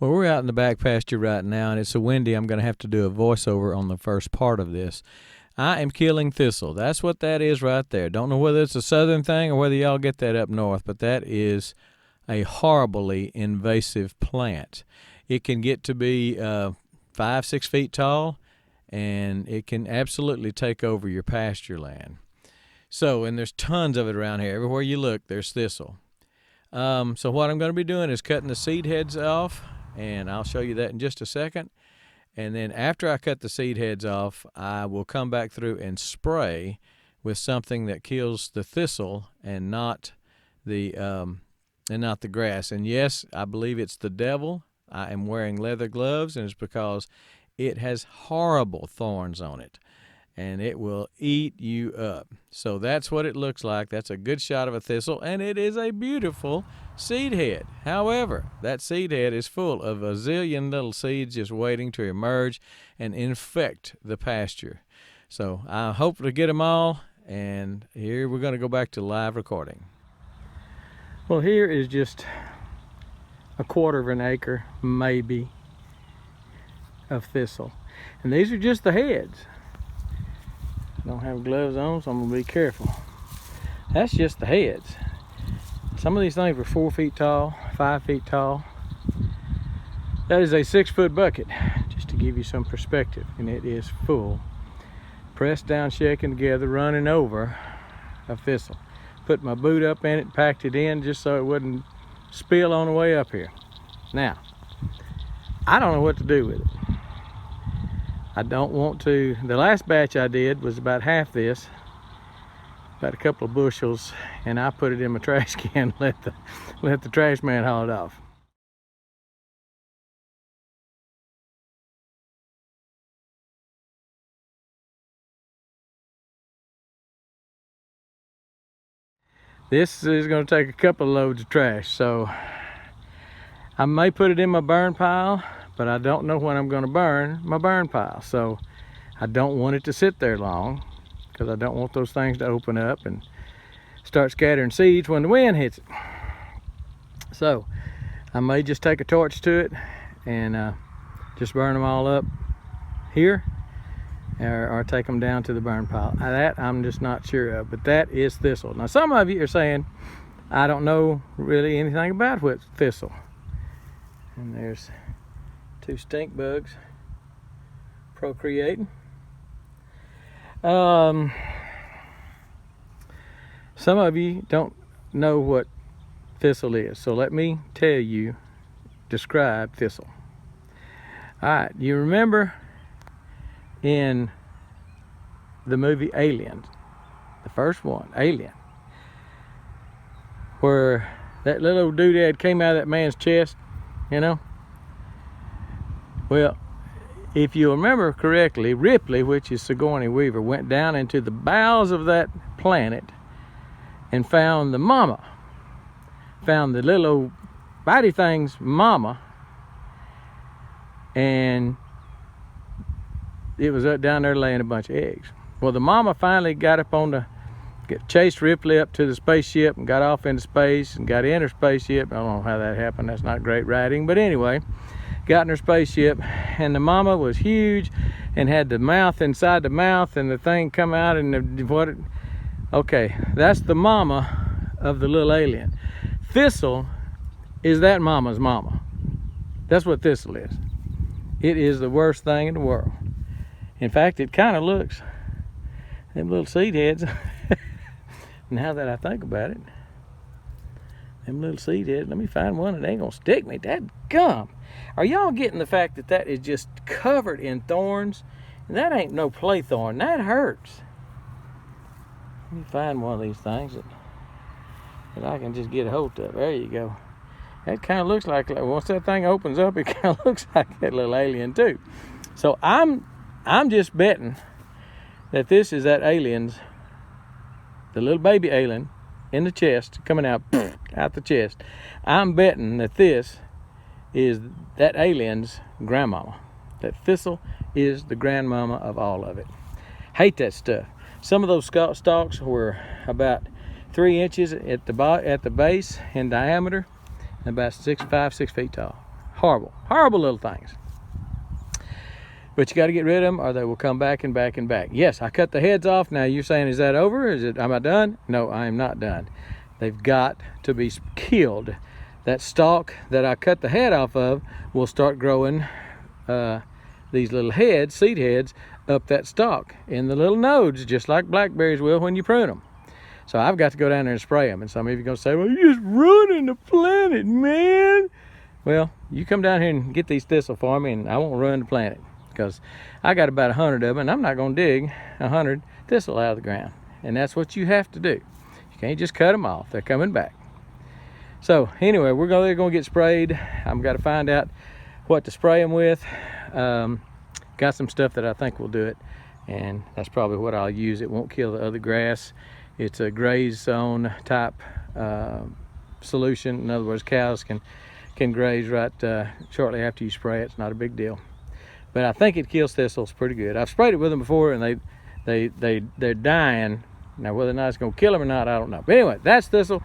Well, we're out in the back pasture right now, and it's so windy I'm going to have to do a voiceover on the first part of this. I am killing thistle. That's what that is right there. Don't know whether it's a southern thing or whether y'all get that up north, but that is a horribly invasive plant. It can get to be 5-6 feet tall, and it can absolutely take over your pasture land. So, and there's tons of it around here. Everywhere you look, there's thistle. So what I'm going to be doing is cutting the seed heads off, and I'll show you that in just a second. And then after I cut the seed heads off, I will come back through and spray with something that kills the thistle and not the grass. And yes, I believe it's the devil. I am wearing leather gloves, and it's because it has horrible thorns on it, and it will eat you up. So that's what it looks like. That's a good shot of a thistle, and it is a beautiful seed head. However, that seed head is full of a zillion little seeds just waiting to emerge and infect the pasture. So I hope to get them all, and here we're going to go back to live recording. Well, here is just a quarter of an acre, maybe, of thistle. And these are just the heads. I don't have gloves on, so I'm gonna be careful. That's just the heads. Some of these things were 4 feet tall, 5 feet tall. That is a 6-foot bucket, just to give you some perspective, and it is full. Pressed down, shaken together, running over a thistle. Put my boot up in it, packed it in just so it wouldn't spill on the way up here. Now, I don't know what to do with it. I don't want to. The last batch I did was about half this, about a couple of bushels, and I put it in my trash can, let the trash man haul it off. This is going to take a couple of loads of trash, so I may put it in my burn pile, but I don't know when I'm going to burn my burn pile. So I don't want it to sit there long, because I don't want those things to open up and start scattering seeds when the wind hits it. So I may just take a torch to it and just burn them all up here, or take them down to the burn pile. That I'm just not sure of, but that is thistle. Now some of you are saying, I don't know really anything about what thistle. And there's 2 stink bugs procreating. Some of you don't know what thistle is, so let me tell you, describe thistle. All right, you remember in the movie Alien, the first one, Alien, where that little doodad came out of that man's chest, you know? Well, if you remember correctly, Ripley, which is Sigourney Weaver, went down into the bowels of that planet and found the mama, found the little bitey thing's mama, and it was down there laying a bunch of eggs. Well, the mama finally got up on chased Ripley up to the spaceship and got off into space and got in her spaceship. I don't know how that happened. That's not great writing, but anyway, got in her spaceship, and the mama was huge and had the mouth inside the mouth, and the thing come out, and okay, that's the mama of the little alien. Thistle is that mama's mama. That's what thistle is. It is the worst thing in the world. In fact, it kind of looks, them little seed heads, now that I think about it, them little seed heads, let me find one that ain't gonna stick me. That gum. Are y'all getting the fact that that is just covered in thorns? And that ain't no play thorn. That hurts. Let me find one of these things that I can just get a hold of. There you go. That kind of looks like, once that thing opens up, it kind of looks like that little alien too. So I'm just betting that this is that alien's, the little baby alien in the chest, coming out the chest. I'm betting that this is that alien's grandmama. That thistle is the grandmama of all of it. Hate that stuff. Some of those stalks were about 3 inches at the base in diameter, and about 6 feet tall. Horrible, horrible little things. But you got to get rid of them or they will come back and back and back. Yes, I cut the heads off. Now you're saying, is that over? Am I done? No, I am not done. They've got to be killed. That stalk that I cut the head off of will start growing these little heads, seed heads, up that stalk in the little nodes, just like blackberries will when you prune them. So I've got to go down there and spray them. And some of you are going to say, well, you're just ruining the planet, man. Well, you come down here and get these thistle for me and I won't ruin the planet, because I got about 100 of them and I'm not going to dig 100 thistle out of the ground. And that's what you have to do. You can't just cut them off. They're coming back. So anyway, they're going to get sprayed. I've got to find out what to spray them with. Got some stuff that I think will do it, and that's probably what I'll use. It won't kill the other grass. It's a graze zone type solution. In other words, cows can graze right shortly after you spray it. It's not a big deal, but I think it kills thistles pretty good. I've sprayed it with them before, and they're dying. Now whether or not it's going to kill them or not, I don't know. But anyway, that's thistle.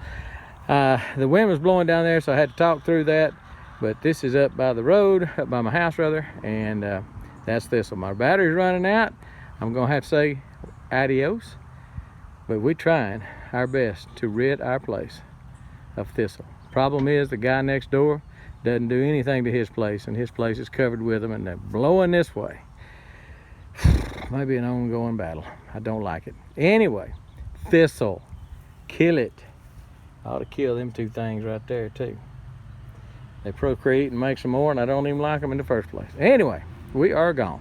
The wind was blowing down there, so I had to talk through that. But this is up by the road, up by my house rather, and that's thistle. My battery's running out. I'm gonna have to say adios, but we're trying our best to rid our place of thistle. Problem is, the guy next door doesn't do anything to his place, and his place is covered with them, and they're blowing this way. Maybe an ongoing battle. I don't like it. Anyway, thistle, kill it. I ought to kill them two things right there too. They procreate and make some more, and I don't even like them in the first place. Anyway, we are gone.